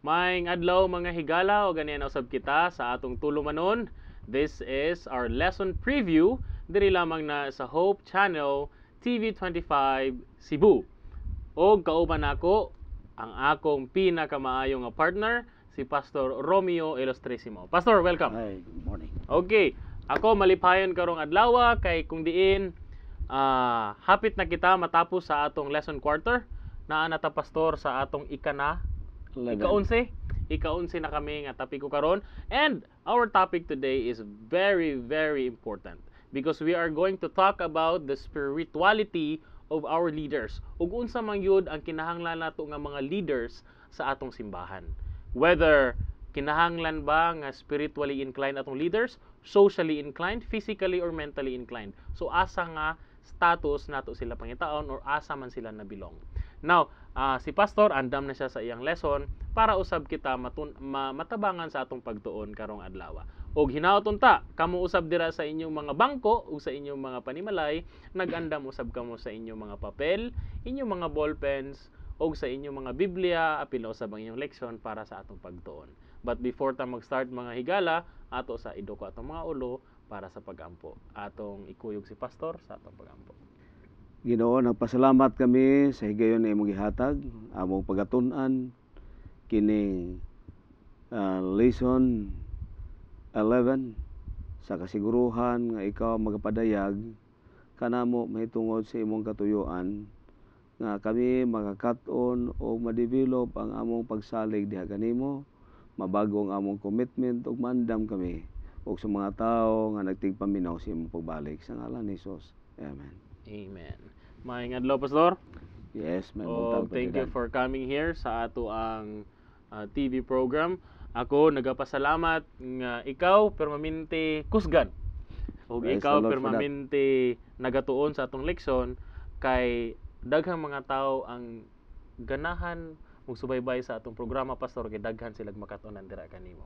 Maayong adlaw mga higala o ganyan usab kita sa atong tulumanon. This is our lesson preview diri lamang na sa Hope Channel TV25 Cebu. O kauban nako ang akong pinakamaayo nga partner si Pastor Romeo Ilustrisimo. Pastor, welcome. Hi, good morning. Okay, ako malipayon karong adlaw kay kung diin hapit na kita matapos sa atong lesson quarter. Naa na ta pastor sa atong ika-11 na kami nga topic ko karon, and our topic today is very important because we are going to talk about the spirituality of our leaders ug unsa man yun ang kinahanglan nato nga mga leaders sa atong simbahan, whether kinahanglan ba nga spiritually inclined atong leaders, socially inclined, physically or mentally inclined. So asa nga status nato sila pangitaon or asa man sila nabilong. Now, si Pastor andam na siya sa iyang lesson para usab kita matabangan sa atong pagtuon karong adlaw. Og hinaoton ta, kamo usab dira sa inyong mga bangko ug sa inyong mga panimalay, nagandam usab kamo sa inyong mga papel, inyong mga ballpens og sa inyong mga Biblia, apil usab ang inyong leksyon para sa atong pagtuon. But before ta mag-start mga higala, ato sa idoko atong mga ulo para sa pagampo. Atong ikuyog si Pastor sa atong pagampo. Ginoo, nagpasalamat kami sa higayon na imong gihatag, among pagatun-an kining lesson 11 sa kasiguruhan nga ikaw magapadayag kanamo mahitungod sa imong katuyuan nga kami makakat-on o ma-develop ang among pagsalig diha kanimo, mabago ang among commitment ug maandam kami ug sa mga tawo nga nagtigpaminaw sa imong pagbalik sa ngalan ni Jesus. Amen. Amen. Maayong adlaw, Pastor. Yes, may thank you for coming here sa ato ang TV program. Ako nagapasalamat nga ikaw permanente kusgan. Ug ikaw permanente nagatuon sa atong leksyon kay daghang mga tawo ang ganahan ug subaybay sa atong programa, Pastor, kay daghan sila makatunan dira kanimo.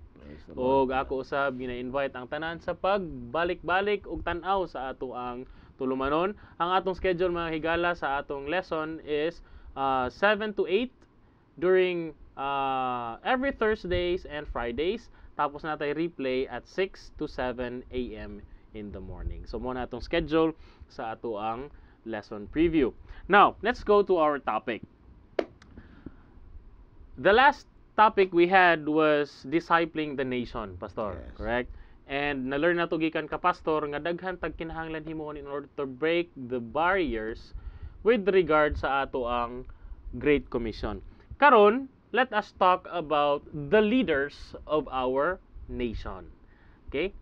Ug ako usab gina-invite ang tanan sa pagbalik-balik ug tan-aw sa ato ang tulumanon. Ang atong schedule mga higala sa atong lesson is 7 to 8 during every Thursdays and Fridays. Tapos natay replay at 6 to 7 a.m. in the morning. So mo na atong schedule sa ato ang lesson preview. Now, let's go to our topic. The last topic we had was discipling the nation, Pastor. Yes. Correct? And na-learn na to gikan ka, Pastor, nga daghan tag kinahanglan himon in order to break the barriers with regard sa ato ang Great Commission. Karon, let us talk about the leaders of our nation. Okay?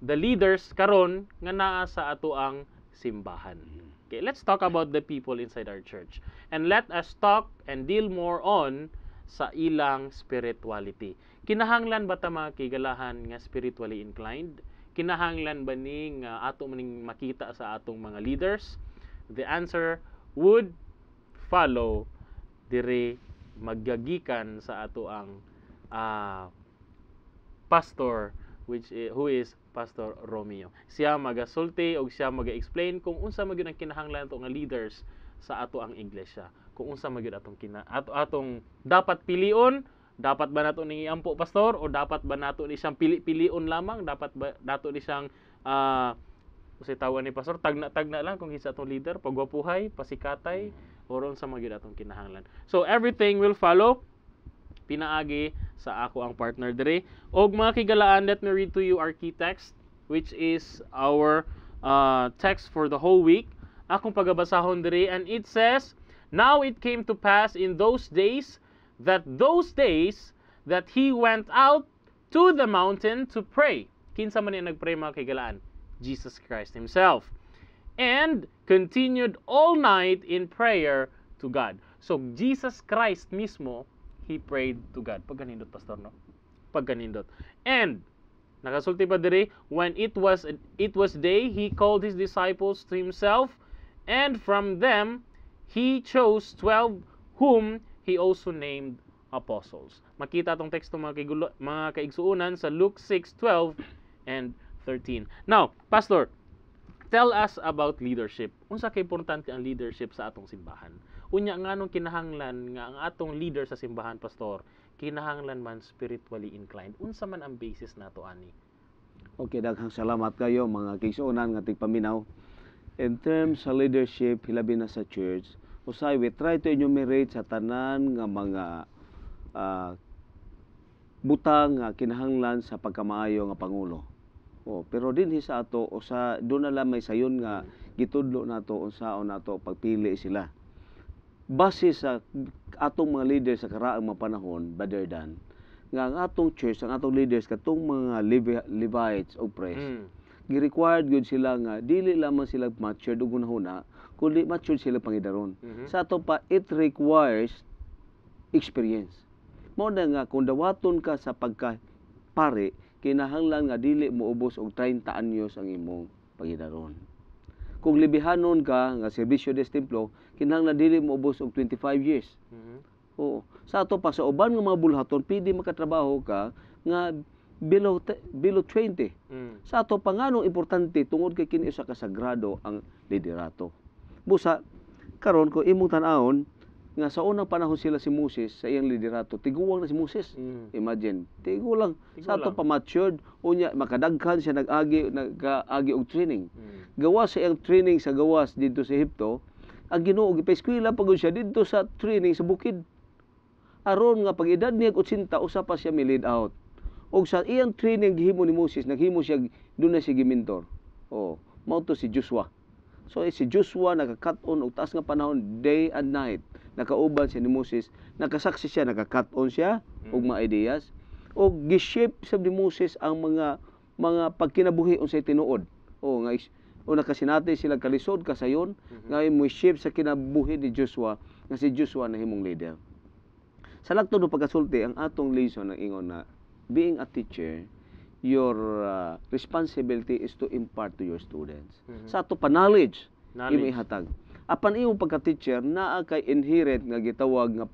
The leaders karon nga naa sa ato ang simbahan. Okay, let's talk about the people inside our church. And let us talk and deal more on sa ilang spirituality. Kinahanglan ba ta mga kigalahan nga spiritually inclined? Kinahanglan ba ni nga ato maning makita sa atong mga leaders? The answer would follow dire maggagikan sa ato ang pastor who is Pastor Romeo. Siya magasulti o siya maga-explain kung unsa magyud ang kinahanglan ato nga leaders sa ato ang iglesia. Kung unsa magyud atong dapat pilion, dapat ba nato ni ampo, Pastor, o dapat ba nato ni siyang pili-pilion lamang, dapat ba nato ni siyang usay tawag ni Pastor tagna lang kung isa atong leader, pagwapuhay, pasikatay, or unsa magyud atong kinahanglan. So everything will follow pinaagi sa ako ang partner dire. Og mga kigalaan, let me read to you our key text, which is our text for the whole week. Akong pagabasahon dire, and it says, "Now it came to pass in those days that he went out to the mountain to pray." Kinsa man yung nagpray mga kigalaan? Jesus Christ himself. "And continued all night in prayer to God." So Jesus Christ mismo, he prayed to God. Pagganindot, Pastor, no? Pagganindot. And nakasulti pa diri, when it was day, he called his disciples to himself, and from them he chose 12, whom he also named apostles. Makita tong teksto mga kaigsuunan sa Luke 6:12 and 13. Now, Pastor, tell us about leadership. Unsa kay importante ang leadership sa atong simbahan? Unya nganong kinahanglan nga ang atong leader sa simbahan, Pastor, kinahanglan man spiritually inclined. Unsa man ang basis nato ani? Okay, daghang salamat kayo mga kigsuonan nga tigpaminaw. In terms sa leadership, hilabi na sa church, usay we try to enumerate sa tanan nga mga butang nga kinahanglan sa pagkamaayo nga pangulo. Pero dinhi sa ato usa doon na lang may sayon nga gitudlo nato unsaon nato pagpili sila. Base sa atong mga leaders sa karaang mga panahon, Brother Dan, nga ang atong church, ang atong leaders katong mga Levites o priests, gi-required gyud sila nga dili lamang sila matured ug hunahuna, kundi matured sila pangidaron. Sa ato pa, it requires experience. Mao na nga kung dawaton ka sa pagka-pare, kinahanglan nga dili moubos og 30 anyos ang imong pangidaron. Kung libihanon ka nga serbisyo des templo, kinahanglan dili moubos og 25 years. Oo. Sa ato pa sa uban nga mga bulhaton, pwede makatrabaho ka nga below 20. Sa ato pa nganong importante tungod kay kini usa ka sagrado ang liderato. Busa karon ko imong tan-awon nga sa unang panahon sila si Moses sa iyang liderato, tiguwang na si Moses. Imagine, tigulang. Sa ato pa matured, unya makadaghan siya nag-agi og training. Gawas sa iyang training sa gawas dito sa Ehipto, ang Ginoo gipaeskwela pagod siya dito sa training sa bukid. Aron nga pag edad niya 80 usa pa siya mi-lead out. Og sa iyang training gihimo ni Moses, naghimo siya doon na siya gimentor. Mao to si Joshua. So si Joshua nakakat-on og taas nga panahon day and night. Nakauban siya ni Moses, nakasaksi siya, nakakat-on siya og mga ideas. Og gi-shape sa ni Moses ang mga pagkinabuhi unsay tinuod. Nakasinati sila kalisod kasayon nga mo shape sa kinabuhi ni Joshua nga si Joshua na himong leader. Sa lagtod ng pagkasulti, ang atong lesson na ingon na being a teacher, your responsibility is to impart to your students. Sa ato pa knowledge. Imo ihatag. Apan imong pagka-teacher naa kay inherent nga gitawag nga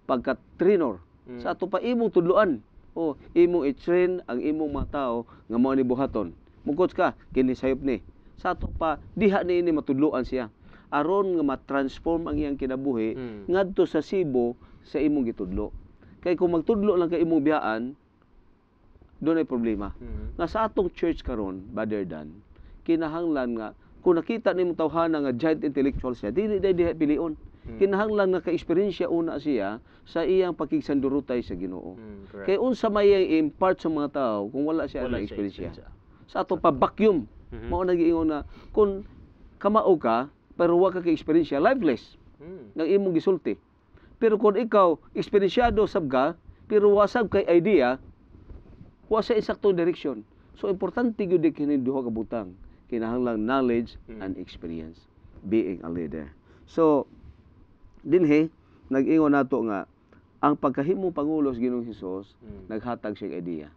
pagka-trainer. Sa ato pa imong tudloan. Imong i-train ang imong mga tao nga mao ni buhaton. Mugkot ka kini sayop ni. Sa ato pa diha ni ini matudloan siya. Aron nga ma-transform ang iyang kinabuhi ngadto sa sibo sa imong gitudlo. Kay kung magtudlo lang kay imong biyaan, doon ay problema. Nga sa atong church karon, Brother Dan, kinahanglan nga kung nakita nimong tawhana nga giant intellectual siya, dili pilion. Kinahanglan nga ka-eksperyensya una siya sa iyang pakigsandurutay sa Ginoo. Kay unsa may impart sa mga tao kung wala siya na eksperyensya. Sa ato pa vacuum, mao nagiingon na kung kamao ka pero wa ka ka-eksperyensya, lifeless. Nang imong gisulti. Pero kung ikaw eksperyensyado sab ka pero wasab kay idea, wa sa eksaktong direksyon. So importante gyud kini duha ka butang. Kinahanglang knowledge and experience being a leader. So dinhi nag-ingon nato nga ang pagkahimong pangulo sa Ginoong Hesus naghatag siya idea.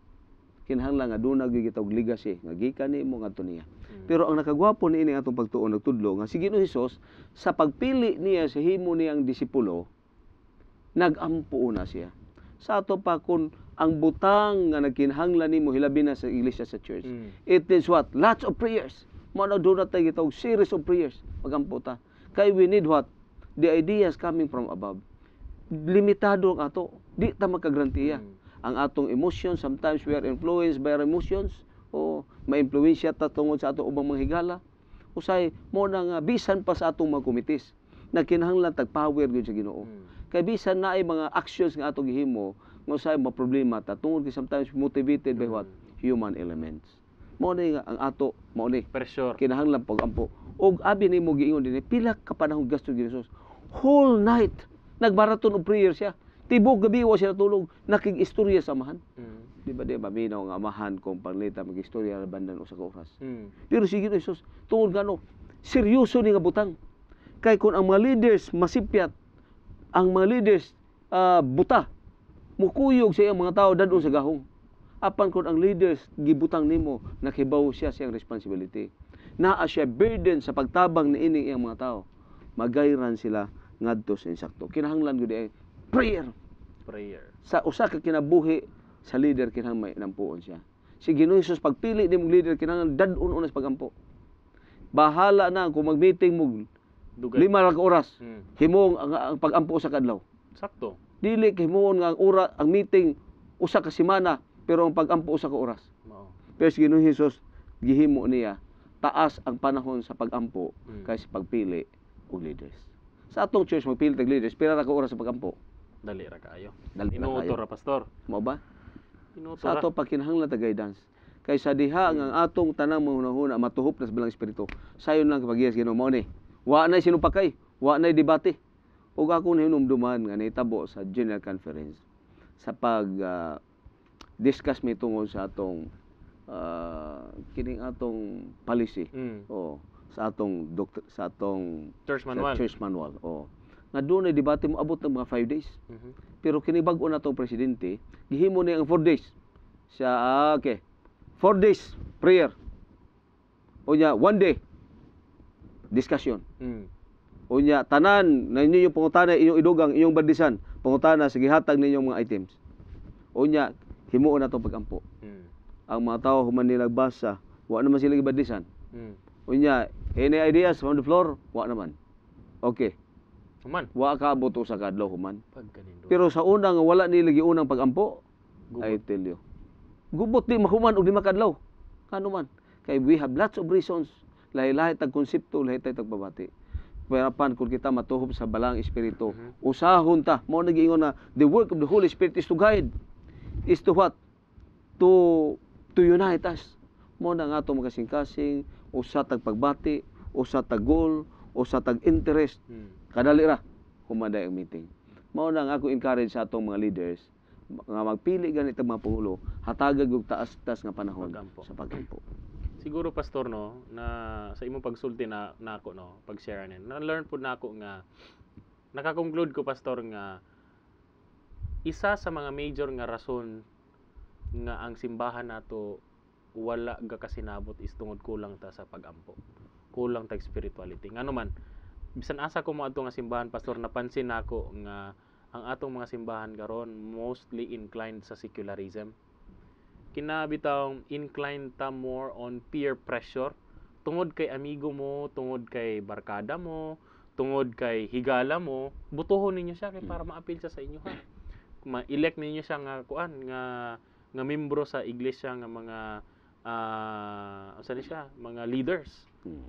Kinahanglan nga dunay gitawag legacy nga gikan nimo ngadto niya. Pero ang nakagwapo niini atong pagtuon nagtudlo nga si Ginoong Hesus sa pagpili niya sa himo niyang disipulo nagampo na siya. Sa ato pa kun ang butang nga nagkinahanglan nimo hilabi na sa iglesia sa church. It is what? Lots of prayers. Mao do na tayo gitawag series of prayers. Magampo ta. Kay we need what? The ideas coming from above. Limitado ang ato. Di ta makagrantiya. Ang atong emotions, sometimes we are influenced by our emotions. Ma-impluwensya ta tungod sa atong ubang mga higala. Usay mo na nga bisan pa sa atong mga komites na kinahanglan tag-power gyud sa Ginoo. Kay bisan naay mga actions nga atong gihimo nga usay mga problema ta tungod kay sometimes motivated by what? Human elements. Mao ni nga ang ato, mao ni Pressure. kinahanglan pag-ampo. Og abi nimo giingon dinhi pila ka panahon gasto ni Jesus. Whole night nagbaraton og prayer siya. Tibok gabi wa siya natulog, nakig-istorya sa amahan. Di ba maminaw nga amahan kung panglita mag-istorya ra bandan usa ka oras. Pero sige Jesus, tungod gano seryoso ni nga butang. Kay kung ang mga leaders masipyat, ang mga leaders buta, mukuyog sa iyang mga tao dadon sa gahong. Apan kung ang leaders gibutang nimo, nakibaw siya sa iyang responsibility. Naa siya burden sa pagtabang ni ining iyang mga tao. Magayran sila ngadto sa insakto. Kinahanglan gyud ay prayer. Sa usa ka kinabuhi sa leader kinahanglan may nampuon siya. Si Ginoong Hesus pagpili nimong leader kinahanglan dadon una sa pagampo. Bahala na kung mag-meeting mo 5 ra ka oras. Himong ang pagampo sa kadlaw. Sakto. Dili kay moon nga ang meeting usa ka semana pero ang pag-ampo usa ka oras. Mao. Pero si Ginoong Hesus gihimo niya taas ang panahon sa pag-ampo kaysa pagpili og leaders. Sa atong church magpili tag leaders, pila ra ka oras sa pag-ampo? Dali ra kaayo. Dali ra Inuto kayo. ra pastor. Mao ba? Inuto Sa ra. ato pagkinahanglan ta guidance. Kaysa diha nga ang atong tanang mahunahuna matuhop na sa bilang espiritu. Sayon lang kapag Ginoo mao ni. Wa na sinupakay, wa na debate. Ug ako hinumduman nga nahitabo sa General Conference sa pag discuss mi tungod sa atong kining atong policy. Oh, sa atong sa atong Church sa manual. church manual. Oh. Nga doon ay debate mo abot ng mga 5 days. Pero kini bag-o na tong presidente, gihimo ni ang 4 days. Siya okay. 4 days prayer. Unya 1 day discussion. Unya tanan na inyo yung pangutana inyong idugang inyong bandisan, pangutana sa gihatag ninyong mga items. Unya himuon na tong pag-ampo. Ang mga tao human nila basa, wa naman sila gibandisan. Unya any ideas from the floor? Wa naman. Okay. Human. Wa ka abot sa kadlaw human. Pagkanindo. Pero sa una nga wala nila giunang pag-ampo, I Gubot. tell you. Gubot di mahuman og di makadlaw. Ano man? Kay we have lots of reasons. Lahi-lahi tag konsepto, lahi tag pabati. Perapan kung kita matuhop sa balang espiritu. Usahon ta. Mao nagiingon na the work of the Holy Spirit is to guide. Is to what? To unite us. Mao na nga atong makasing-kasing, usa tag pagbati, usa tag goal, usa tag interest. Kadali ra humaday ang meeting. Mao na nga ako encourage sa atong mga leaders nga magpili ganit ang mga pangulo, hatagag og taas-taas nga panahon Pag-ampo. sa pag-ampo. Siguro pastor no na sa imong pagsulti na nako no pag-share nin. Na-learn pud nako nga naka-conclude ko pastor nga isa sa mga major nga rason nga ang simbahan nato wala ga kasinabot is tungod kulang ta sa pag-ampo. Kulang ta spirituality. Ngano man bisan asa ko mo adto nga simbahan pastor napansin nako nga ang atong mga simbahan karon mostly inclined sa secularism. Kinabitang inclined ta more on peer pressure tungod kay amigo mo, tungod kay barkada mo, tungod kay higala mo, butuhon ninyo siya kay para ma-appeal siya sa inyo ha. Ma-elect ninyo siya nga kuan nga membro sa iglesia nga mga siya, mga leaders.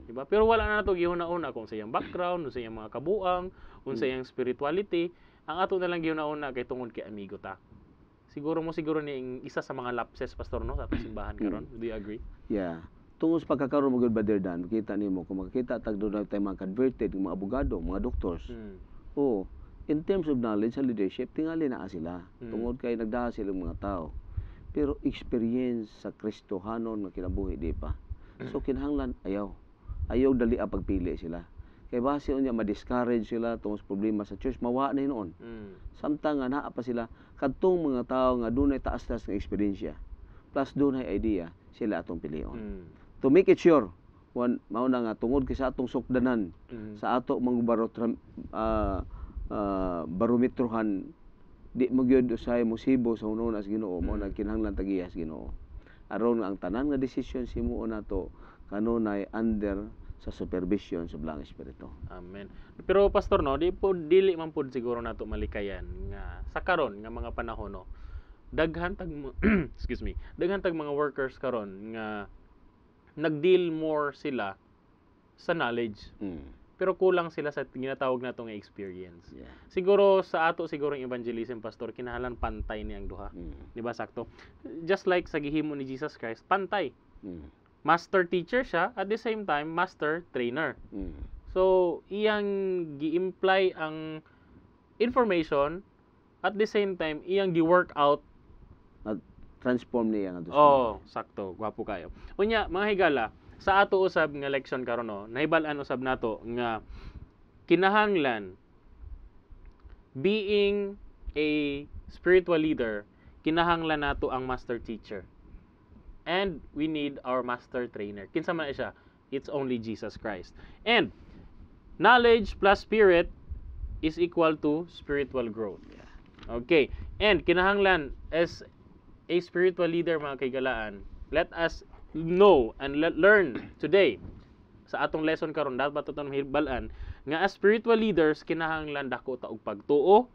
Diba? Pero wala na nato gihuna-una kung sa iyang background, kung sa iyang mga kabuang, kung sa iyang spirituality, ang ato na lang gihuna-una kay tungod kay amigo ta. Siguro ni isa sa mga lapses pastor no sa atong simbahan karon. Do you agree? Yeah. Tungod sa pagkakaroon mo gud Brother Dan, kita nimo kung makita tag doon tay mga converted, mga abogado, mga doctors. Oh, in terms of knowledge and leadership, tingali na sila. Tungod kay nagdaha silang mga tao. Pero experience sa Kristohanon nga kinabuhi di pa. So kinahanglan ayaw dali ang pagpili sila. Kay base unya ma-discourage sila tungod sa problema sa church, mawa na hinuon. Samtang nga naa pa sila kadtong mga tao nga dunay taas-taas nga eksperyensya. Plus dunay idea sila atong pilion. To make it sure, mao na nga tungod kay sa atong sukdanan, sa ato mga barometrohan di mo gyud usay musibo sa ununa sa Ginoo, mao na kinahanglan tagiyas Ginoo. Aron nga ang tanan nga desisyon simuon nato kanunay under sa supervision sa Blang Espiritu. Amen. Pero pastor no, dili man pud siguro nato malikayan nga sa karon nga mga panahon no. Daghan tag excuse me. Daghan tag mga workers karon nga nagdeal more sila sa knowledge. Pero kulang sila sa ginatawag nato nga experience. Yeah. Siguro sa ato siguro ang evangelism pastor kinahanglan pantay ni ang duha. Di ba sakto? Just like sa gihimo ni Jesus Christ, pantay. Master teacher siya, at the same time master trainer. So iyang gi-imply ang information at the same time iyang gi-work out At transform niya nga Oh, sakto, gwapo kayo. Unya, mga higala, sa ato usab nga leksyon karon no, nahibal-an usab nato nga kinahanglan being a spiritual leader, kinahanglan nato ang master teacher. And we need our master trainer. Kinsa man siya? It's only Jesus Christ. And knowledge plus spirit is equal to spiritual growth. Okay. And kinahanglan as a spiritual leader mga kaigalaan, let us know and learn today sa atong lesson karon dapat atong hibalan nga as spiritual leaders kinahanglan dako ta og pagtuo,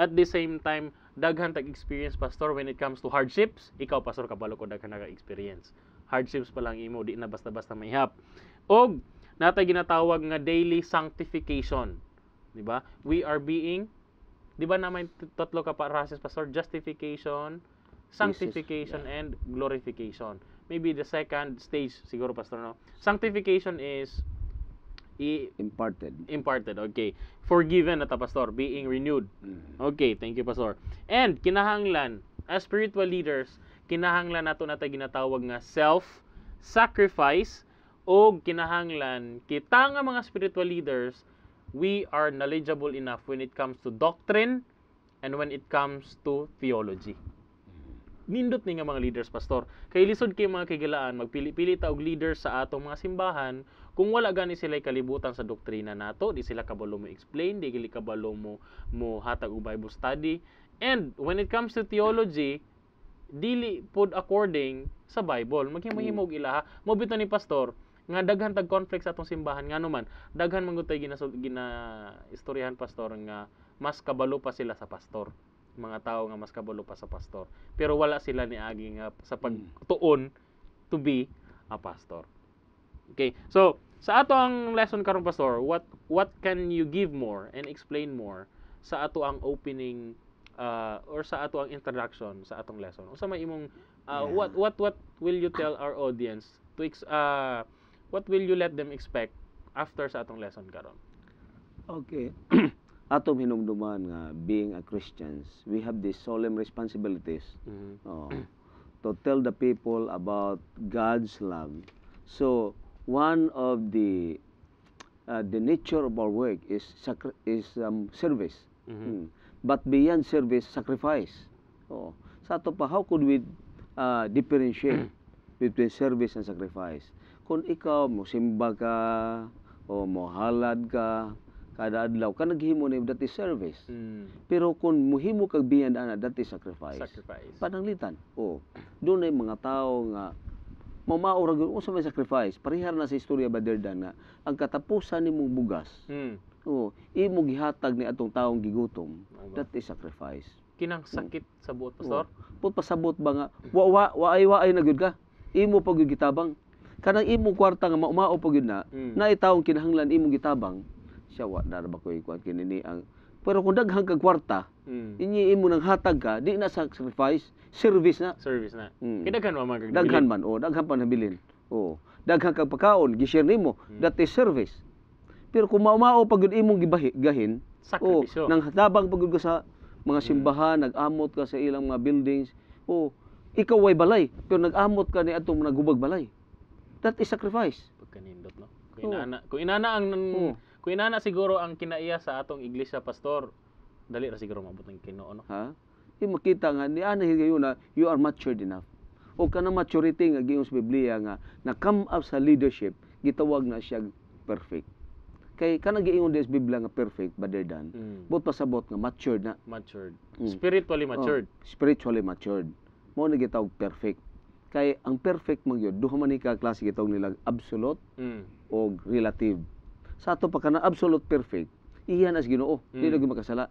At the same time, daghan tag experience pastor when it comes to hardships. Ikaw pastor kabalo ko daghan naga-experience. Hardships pa lang imo, di na basta-basta mahihap. Og natay ginatawag nga daily sanctification. Di ba? We are being, di ba naman tatlo ka parases pastor, justification, sanctification, and glorification. Maybe the second stage siguro pastor no. Sanctification is imparted, okay. Forgiven na ta pastor, being renewed. Okay, thank you pastor. And kinahanglan as spiritual leaders, kinahanglan nato nata ginatawag nga self-sacrifice, o kinahanglan kita nga mga spiritual leaders, we are knowledgeable enough when it comes to doctrine and when it comes to theology. Nindot ni nga mga leaders pastor, kay lisod kay mga kigilaan magpili-pili ta og leaders sa atong mga simbahan kung wala gani sila kalibutan sa doktrina nato, di sila kabalo mo explain, di sila kabalo mo hatag og Bible study, and when it comes to theology, dili pod according sa Bible, maghimo-himo og ilaha. Mo bitaw ni pastor nga daghan tag conflict sa atong simbahan ngano man, daghan man gud tay gina istoryahan pastor nga mas kabalo pa sila sa pastor. Mga tao nga mas kabalo pa sa pastor, pero wala sila niagi nga sa pagtuon to be a pastor. Okay, so sa ato ang lesson karon pastor, what can you give more and explain more sa ato ang opening or sa ato ang introduction sa atong lesson? Unsa may imong what will you tell our audience to what will you let them expect after sa atong lesson karon? Okay. Atong hinumduman nga being a Christians, we have these solemn responsibilities to tell the people about God's love. So one of the nature of our work is service. But beyond service, sacrifice. Sa ato pa, how could we differentiate between service and sacrifice? Kung ikaw mosimba ka o mohalad ka kada adlaw, ka naghimo na that is service. Pero kung muhimo kag beyond ana, that is sacrifice. Pananglitan. Doon ay mga tao nga mamaurag unsa may sacrifice. Parihar na sa istorya Baderdan nga ang katapusan nimong bugas. Imo gihatag ni atong taong gigutom. That is sacrifice. Kinang sakit sa buot pastor. Pud pasabot ba nga waay na gyud ka. Imo pag gitabang. Kanang imong kwarta nga maumao pag gyud na itawong kinahanglan imong gitabang. Siya wa na ba koy kuan kinini ang pero kung daghang kag kwarta inyi imo nang hatag ka di na sacrifice, service na. Kidaghan man daghan man daghan pa nabilin. Daghang kag pagkaon gi-share nimo, that is service. Pero kung maumao pag gyud imong gahin, sakripisyo. Nang hatabang pag gyud ka sa mga simbahan, nag-amot ka sa ilang mga buildings, ikaw way balay pero nag-amot ka ni atong nagubag balay. That is sacrifice. Pagkanindot no. Kung inana siguro ang kinaiya sa atong iglesia pastor, dali ra siguro maabot ng Ginoo no. Makita nga ni ana higayon na you are matured enough. O kana maturity nga giingos sa Biblia nga na come up sa leadership, gitawag na siya perfect. Kay kana giingon sa Biblia nga perfect better than. But pasabot nga matured na. Spiritually matured. Spiritually matured. Mo na gitawag perfect. Kay ang perfect man gyud duha man ni ka klase gitawag nila absolute o relative. Sa ato pa kana absolute perfect, iyan as Ginoo, di na makasala.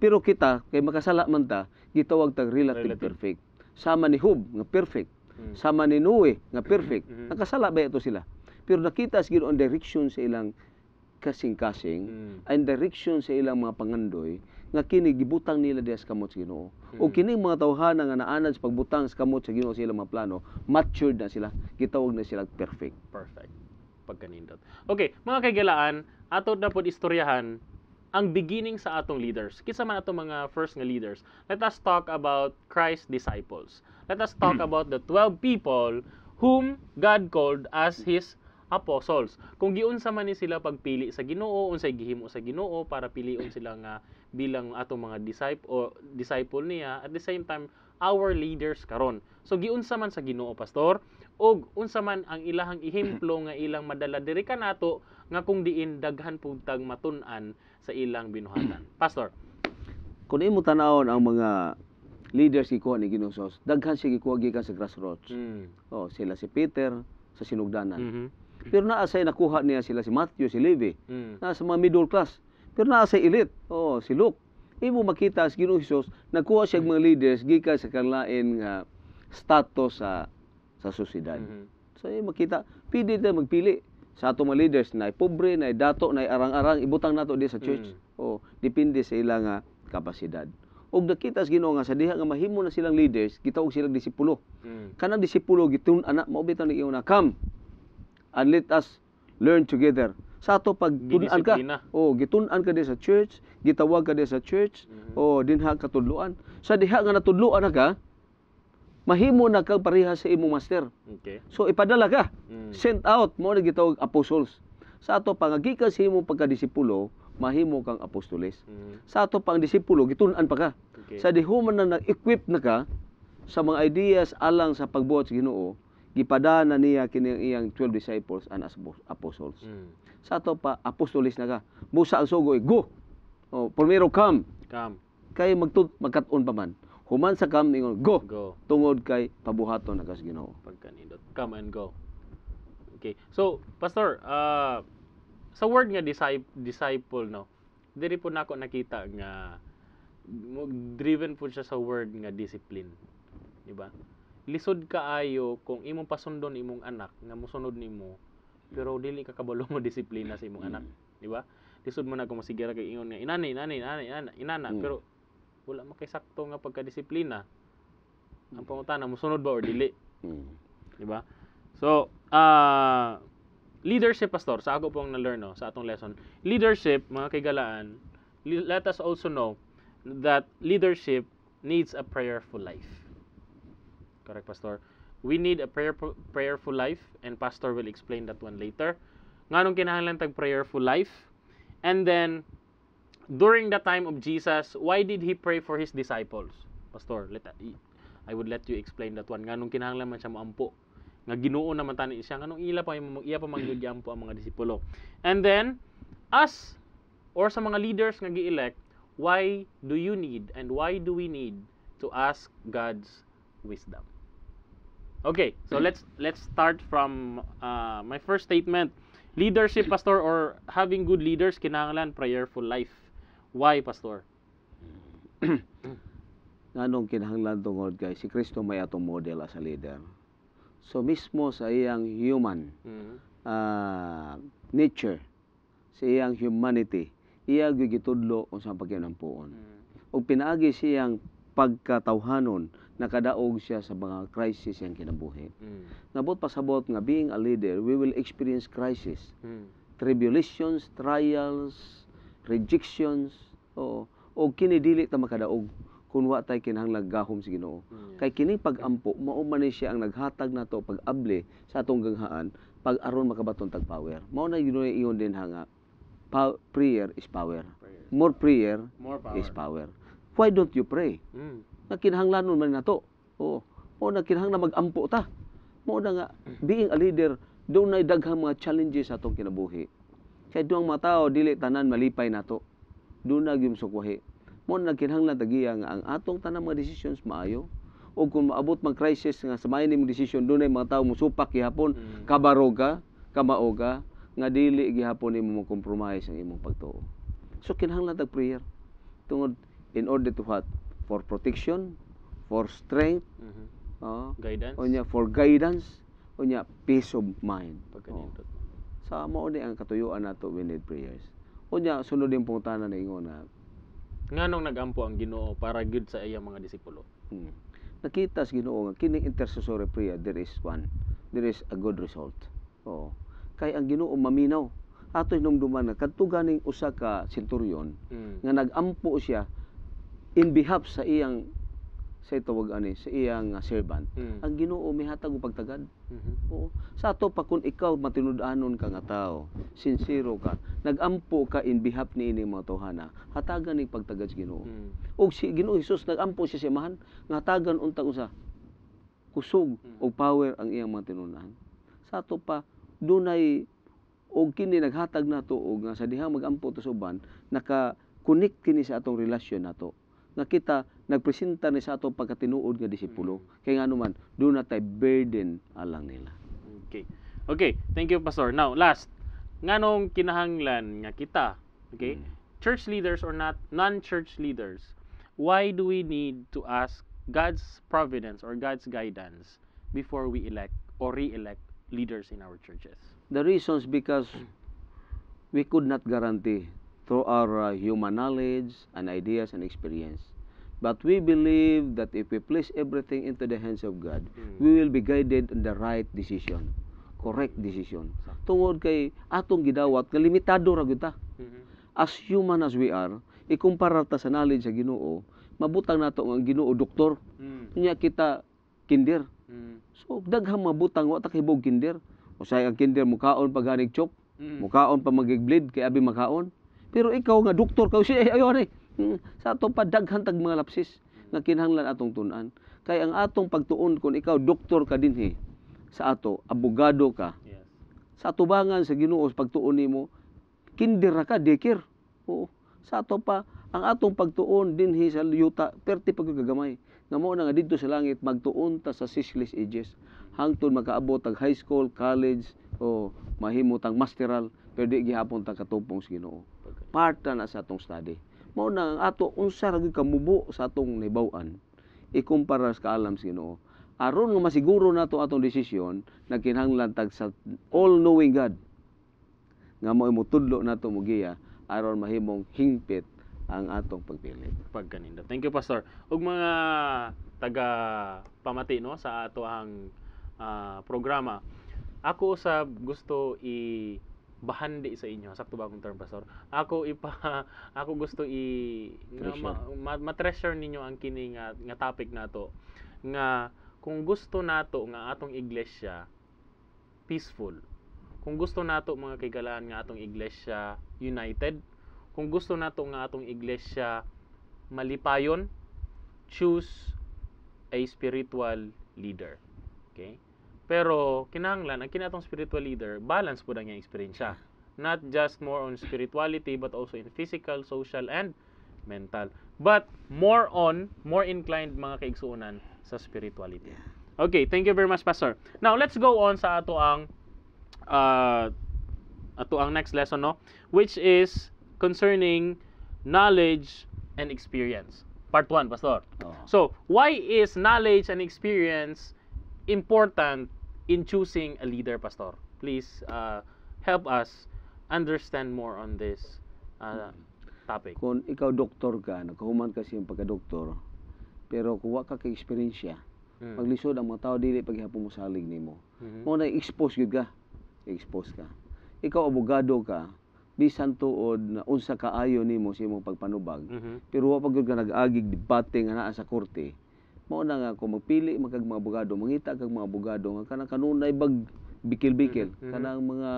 Pero kita kay makasala man ta, gitawag tag relative perfect. Sama ni Job nga perfect, sama ni Noe nga perfect. Nakasala ba ito sila? Pero nakita as Ginoo ang direction sa ilang kasing-kasing, ang direction sa ilang mga pangandoy nga kini gibutang nila diha sa kamot sa Ginoo. O kini mga tawhana nga naanad sa pagbutang sa kamot sa Ginoo sa ilang mga plano, matured na sila, gitawag na sila perfect. Pagkanindot. Okay, mga kaigalaan, ato na pod istoryahan ang beginning sa atong leaders. Kinsa man atong mga first nga leaders. Let us talk about Christ's disciples. Let us talk about the 12 people whom God called as His apostles. Kung giunsa man ni sila pagpili sa Ginoo, unsay gihimo sa Ginoo para pilion sila nga bilang atong mga disciple niya, at the same time our leaders karon. So giunsa man sa Ginoo pastor, og unsa man ang ilahang ehemplo nga ilang madala diri kanato nga kung diin daghan pud tag matun-an sa ilang binuhatan. Pastor, kung imo tan-awon ang mga leaders gikuha ni Ginoo Sos, daghan siya gikuha gikan sa grassroots. Sila si Peter sa sinugdanan. Pero naa say nakuha niya sila si Matthew, si Levi. Naa sa mga middle class. Pero naa say elite. Si Luke. imo makita sa Ginoong Hesus nakuha siya mga leaders gikan sa kanlain nga status sa sosyedad. So makita pili ta magpili sa ato mga leaders na pobre, na dato, na arang-arang ibutang nato di sa church. O depende sa ilang kapasidad. Og nakita sa Ginoo nga sa diha nga mahimo na silang leaders, gitawag silang disipulo. Kanang disipulo gitun-ana mao bitaw ni na come and let us learn together. Sa ato pag tun-an ka, gitun-an ka di sa church, gitawag ka di sa church, o dinha ka tudloan. Sa diha nga natudloan na ka, mahimo na kag pareha sa imong master. Okay. So ipadala ka, sent out mo na gitawag apostles. Sa ato pangagikan sa imong pagkadisipulo, mahimo kang apostoles. Sa ato pang disipulo gitun-an pa ka. Okay. Sa dihuman na nag-equip na ka sa mga ideas alang sa pagbuhat sa Ginoo, gipadana niya kini iyang 12 disciples and apostles. Sa ato pa apostoles na ka. Busa ang sugo, go. Primero come. Kay magkat-on pa man. Human sa come ingon go. Tungod kay pabuhaton na kas Ginoo. Pagkanindot. Come and go. Okay. So, pastor, sa word nga disciple, no, diri po nako nakita nga driven po siya sa word nga discipline, di ba? Lisod kaayo kung imong pasundon imong anak nga mosunod nimo pero dili ka kabalo mo disiplina sa imong anak, di ba? Lisod mo na kung masigira kay ingon nga inana pero wala makisakto nga pagka-disiplina. Ang pangutana mosunod ba or dili? Di ba? So, leadership, pastor, sa ako pong na-learn, no, sa atong lesson, leadership, mga kaigalaan, let us also know that leadership needs a prayerful life. Correct, pastor? We need a prayerful life, and pastor will explain that one later. Nganong kinahanglan tag prayerful life? And then, during the time of Jesus, why did he pray for his disciples? Pastor, I would let you explain that one. Nganong kinahanglan man siya moampo? Nga Ginoo naman tani siya nganong iya pa mangyudyan po ang mga disipulo. And then us or sa mga leaders nga gi-elect, why do you need and why do we need to ask God's wisdom? Okay, so let's start from my first statement. Leadership, pastor, or having good leaders kinahanglan prayerful life. Why, pastor? Nganong kinahanglan tungod kay si Kristo may atong model as a leader. So mismo sa iyang human nature, sa iyang humanity, iya gigitudlo unsang pagkinampuon. Og pinaagi siyang pagkatawhanon nakadaog siya sa mga crisis yang kinabuhi. Nabot pasabot nga being a leader, we will experience crisis, tribulations, trials, rejections, o kini dili ta makadaog kung wa tay kinahanglan gahom sa Ginoo. Kay kining pag-ampo mao man ni siya ang naghatag nato pag-abli sa atong ganghaan pag aron makabaton tag power. Mao na Ginoo iyon din nga prayer is power. More prayer, is power. Why don't you pray? Nakinahanglanon man nato. O nakinahanglan mag-ampo ta. Mao na nga being a leader dunay daghang mga challenges sa atong kinabuhi. Kay duang mga tao dili tanan malipay nato. Duna gyud sukwahi. Mo nagkinahanglan tagiya nga ang atong tanang mga decisions maayo, o kung maabot mag crisis nga sa may ning decision dunay mga tawo mosupak gihapon, kabaroga, kamaoga nga dili gihapon imo mo compromise ang imong pagtuo. So kinahanglan tag prayer tungod in order to what? For protection, for strength, guidance. Onya for guidance, onya peace of mind. Sa mao ni ang katuyuan nato we need prayers. Onya sunod din pungtana na ingon na nganong nagampo ang Ginoo para gud sa iyang mga disipulo. Nakita sa Ginoo nga kining intercessory prayer there is a good result. Kay ang Ginoo maminaw ato hinumduman nga kadto ganing usa ka senturyon nga nagampo siya in behalf sa iyang sa iyang servant. Ang Ginoo mihatag og pagtagad. Sa ato pa kun ikaw matinud-anon ka nga tao, sincero ka, nagampo ka in behalf ni ini mga tawhana, hatagan ning pagtagad sa Ginoo. Og si Ginoo Hesus nagampo siya simahan nga hatagan unta usa kusog og power ang iyang mga tinud-anon. Sa ato pa dunay og kini naghatag nato og nga sa diha magampo to sa uban, naka-connect kini sa atong relasyon nato. Nga kita nagpresenta ni sa atong pagkatinuod nga disipulo. Kay ngano man do na tay burden alang nila. Okay, thank you, pastor. Now, last, nganong kinahanglan nga kita, church leaders or not non-church leaders, why do we need to ask God's providence or God's guidance before we elect or re-elect leaders in our churches? The reasons because we could not guarantee through our human knowledge and ideas and experience. But we believe that if we place everything into the hands of God, we will be guided in the right decision, correct decision. Tungod kay atong gidawat nga limitado ra gyud ta. As human as we are, ikumpara ta sa knowledge sa Ginoo, mabutang nato nga ang Ginoo doktor. Nya kita kinder. So daghang mabutang wa ta kahibog kinder. Usay ang kinder mukaon pag ganig chok, mukaon pa magig-bleed kay abi makaon. Pero ikaw nga doktor ka siya ayo ni. Sa ato pa daghan tag mga lapsis nga kinahanglan atong tun-an. Kay ang atong pagtuon kung ikaw doktor ka dinhi sa ato, abogado ka. Yes. Sa atubangan sa Ginoo pagtuon nimo, kinder ra ka dekir. Oo. Sa ato pa ang atong pagtuon dinhi sa yuta perti pagkagamay. Nga mao na nga didto sa langit magtuon ta sa 6 ages hangtod makaabot ang high school, college o mahimo tang masteral pero di gihapon ta katupong sa Ginoo. Part na sa atong study. Mao na ang ato unsa ra gyud kamubo sa atong nahibaw-an ikumpara sa kaalam sa Ginoo. Aron nga masiguro nato atong desisyon nagkinahanglan tag sa all-knowing God nga mao imo tudlo nato mugiya aron mahimong hingpit ang atong pagpili. Pagkaninda. Thank you, Pastor. Ug mga taga pamati no sa ato ang programa. Ako usab gusto bahandi sa inyo, sakto ba akong term, Pastor? Ako gusto ma-treasure ninyo ang kini nga topic nato nga kung gusto nato nga atong iglesia peaceful, kung gusto nato mga kaigalaan nga atong iglesia united, kung gusto nato nga atong iglesia malipayon, choose a spiritual leader. Okay? Pero kinahanglan ang kinatong spiritual leader, balance po ang iyang eksperyensya. Not just more on spirituality but also in physical, social and mental. But more inclined mga kaigsuonan sa spirituality. Okay, thank you very much, Pastor. Now, let's go on sa ato ang next lesson, no, which is concerning knowledge and experience. Part 1, Pastor. So, why is knowledge and experience important in choosing a leader, Pastor? Please help us understand more on this topic. Kung ikaw doktor ka, nakahuman kasi yung pagka-doktor, pero kung wa ka ka-eksperyensya, maglisod ang mga tao dili paghihapon mo salig nimo. Mo na expose gyud ka. Expose ka. Ikaw abogado ka, bisan tuod na unsa kaayo nimo sa imong pagpanubag. Pero wa pa gyud ka nag-agig debate nga naa sa korte. Mao na nga kung magpili magkag mga abogado, mangita kag mga abogado nga kanang kanunay bag bikil-bikil, kanang mga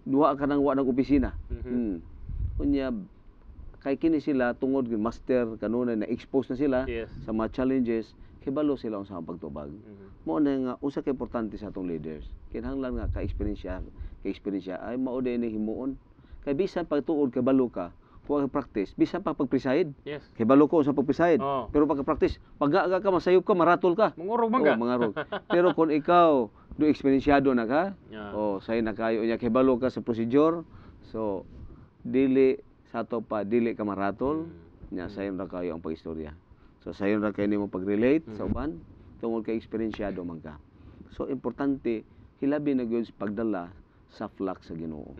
duha ka nang wa nang opisina. Unya kay kini sila tungod gyud master kanunay na expose na sila sa mga challenges, hibalo sila unsa ang pagtubag. Mao na nga usa ka importante sa atong leaders. Kinahanglan nga ka-eksperyensya ay mao din ni himuon. Kay bisan pagtuod kay balo ka, kung practice, bisan pa pag-preside. Yes. Hibalo ko sa pag-preside. Pero pagka-practice, pag-aga ka, masayop ka, maratol ka. Mangurog man ka. Mangarog. Pero kung ikaw, do eksperyensyado na ka, sayo na kayo, hibalo ka sa procedure, so, dili, sa to pa, dili ka maratol, sayo na kayo ang pag-istorya. So, sayo na kayo nimo pag-relate sa uban, tungkol kay eksperyensyado man ka. So, importante, hilabi na yun pagdala sa flock sa Ginoo.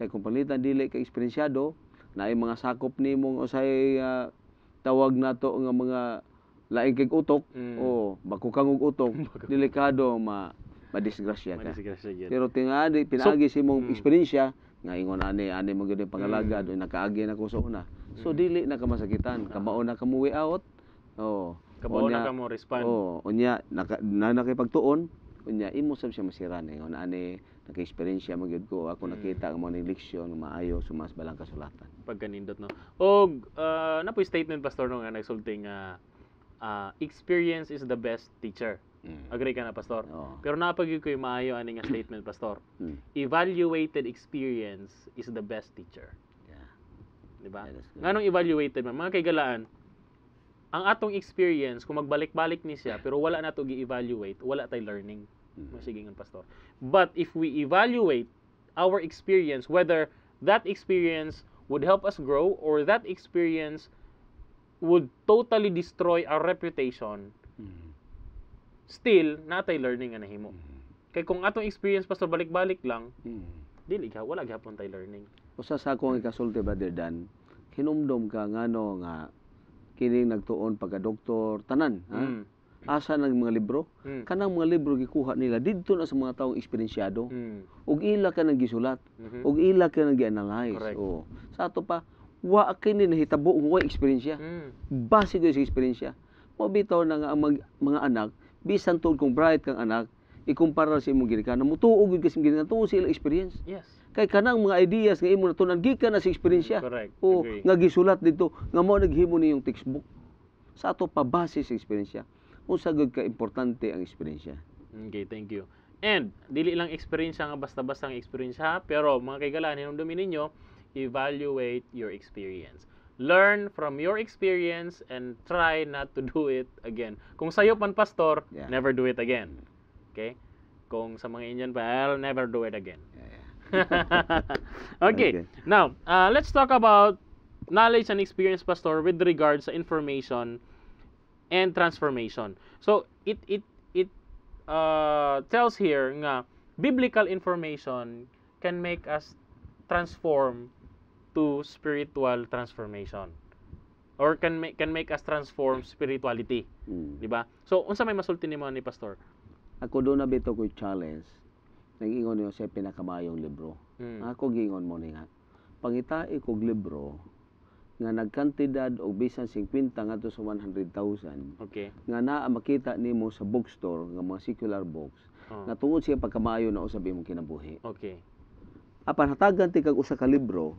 Kaya kung palitan dili ka eksperyensyado, na ay mga sakop nimong usay tawag nato nga mga laing kay utok o bakukang og utok, delikado madisgrasya ka. Pero tingadi pinaagi si mong eksperyensya nga ingon ani mo gyud pangalagad o nakaagi na ko sa una. So dili na ka masakitan, kamao na ka mo way out. Kamao na ka mo respond. Unya nakipagtuon, unya imo sab siya masiran ingon ani naka-eksperyensya magyud ko ako nakita ang mga leksyon nga maayo sumas balang kasulatan. Pagkanindot no. Og napoy statement, Pastor, no nga nagsulti nga experience is the best teacher. Agree ka na, Pastor? Pero napagyo ko yung maayo ani nga statement, Pastor. Evaluated experience is the best teacher. Diba? Nganong evaluated man? Mga kaigalaan, ang atong experience kung magbalik-balik ni siya pero wala na to gi-evaluate, wala tay learning. Masigingan, Pastor. But if we evaluate our experience, whether that experience would help us grow, or that experience would totally destroy our reputation, still natay learning nga nahimo. Kay kung atong experience pastor balik-balik lang, dili ka wala gyapon tay learning. Usa sa akong ikasulti, Brother Dan, hinumdom ka ngano nga kining nagtuon pagka-doktor tanan, ha? Asa nang mga libro? Kanang mga libro gikuha nila didto na sa mga taong eksperyensyado. Ug ila ka nang gisulat, ug ila ka nang gi-analyze. Correct. Oo. Sa ato pa, wa kini nahitabo wa eksperyensya. Base gyud sa eksperyensya. Mo bitaw na nga ang mga anak, bisan tuod kung bright kang anak, ikumpara sa imong ginikanan, mutuog gyud kasi ginikanan tuod sa ilang experience. Yes. Kay kanang mga ideas nga imo natunan gikan na sa eksperyensya. Correct. O Agree. nga gisulat dito nga mao naghimo ni yung textbook. Sa ato pa base sa eksperyensya. Unsa gyud ka importante ang eksperyensya. Okay, thank you. And dili lang experience nga basta-basta ang experience ha, pero mga kaigalan hinumdumin ninyo, evaluate your experience. Learn from your experience and try not to do it again. Kung sayo pan pastor, Yeah. never do it again. Okay? Kung sa mga Indian pa, I'll never do it again. Okay. Now, let's talk about knowledge and experience, pastor, with regards sa information and transformation. So, it tells here nga biblical information can make us transform to spiritual transformation, or can make us transform spirituality, di ba? So, unsa may masulti nimo ni pastor? Ako doon na bito ko challenge. Nag-ingon niyo sa pinakamayong libro. Ako gingon mo ni nga. Pangitae kog libro nga nagkantidad og bisan 50 ngadto sa 100,000. Okay. Nga naa makita nimo sa bookstore nga mga secular books. Nga tungod siya pagkamayo na usab imong kinabuhi. Okay. Apan hatagan ti kag usa ka libro,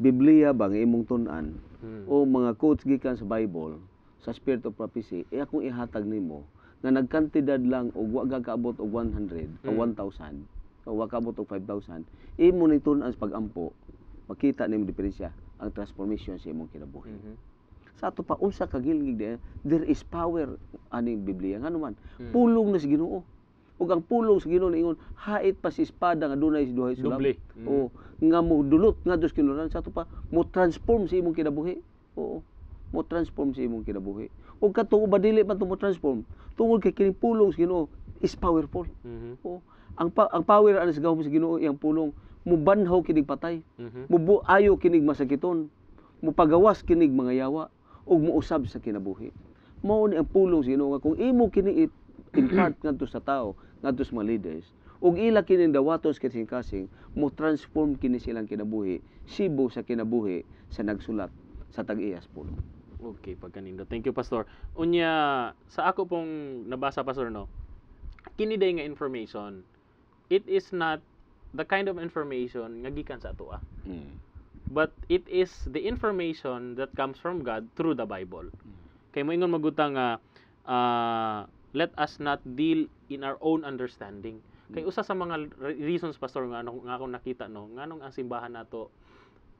Biblia ba nga imong tun-an o mga quotes gikan sa Bible, sa Spirit of Prophecy, akong ihatag nimo nga nagkantidad lang og wa gakaabot og 100 o 1,000 o wa kaabot og 5,000, imo ni tun-an sa pag-ampo, makita nimo diferensya ang transformation sa imong kinabuhi. Sa ato pa unsa ka gilgig there is power aning Biblia ngano man pulong na sa Ginoo. Ug ang pulong sa Ginoo ingon hait pa si espada nga dunay duhay sulab. Doble. O nga mo dulot nga dos kinulan sa ato pa mo transform sa imong kinabuhi. Oo. Mo transform sa imong kinabuhi. Ug katong ba dili man to mo transform tungod kay kining pulong sa Ginoo is powerful. Oo. Ang power ana sa gahom sa Ginoo iyang pulong mo banhaw kinig patay. Mo ayo kinig masakiton. Mo pagawas kinig mga yawa ug mousab sa kinabuhi. Mao ni ang pulong sa Ginoo nga kung imo kini impart ngadto sa tao, ngadto sa mga leaders, ug ila kini dawatos kasing-kasing, mo transform kini silang kinabuhi, sibo sa kinabuhi sa nagsulat sa tag-iyas pulong. Okay, pagkanindo. Thank you, pastor. Unya sa ako pong nabasa, pastor, no. Kini day nga information, it is not the kind of information nga gikan sa ato. But it is the information that comes from God through the Bible. Kay moingon magutang nga let us not deal in our own understanding. Kay usa sa mga reasons, pastor, nga akong nakita no, nganong ang simbahan nato,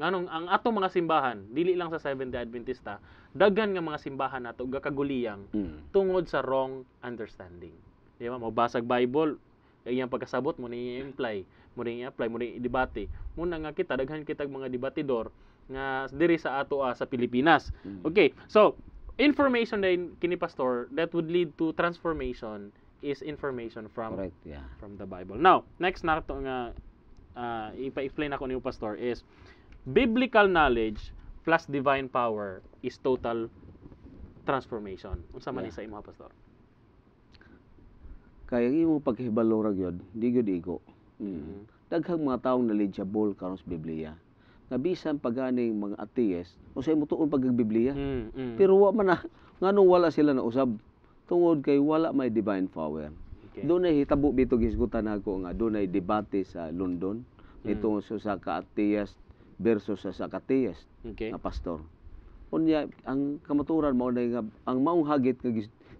nganong ang atong mga simbahan dili lang sa Seventh-day Adventista, daghan nga mga simbahan nato gakaguliyang tungod sa wrong understanding. Di ba? Magbasag Bible, iyang pagkasabot mo ni imply, mo ni apply, mo ni debate. Muna nga kita daghan kitag mga debatidor nga diri sa ato sa Pilipinas. Okay. So, information din kini pastor that would lead to transformation is information from Correct, yeah. from the Bible. Now, next na to nga ipa-explain ako niyo, pastor, is biblical knowledge plus divine power is total transformation. Unsa man sa imo, pastor? Kaya imo pagkahibalo ra gyud, di gyud iko. Daghang mga taong knowledgeable karon sa Biblia. Nga bisan paganing mga atheist, usa imo tuon pag Biblia. Pero wa man na nganong wala sila na usab tungod kay wala may divine power. Okay. Doon ay hitabo bito gisgutan nako nga doon ay debate sa London itong sa ka-atheist versus sa ka-atheist Okay. nga pastor. Unya ang kamaturan mao nga ang maong hagit nga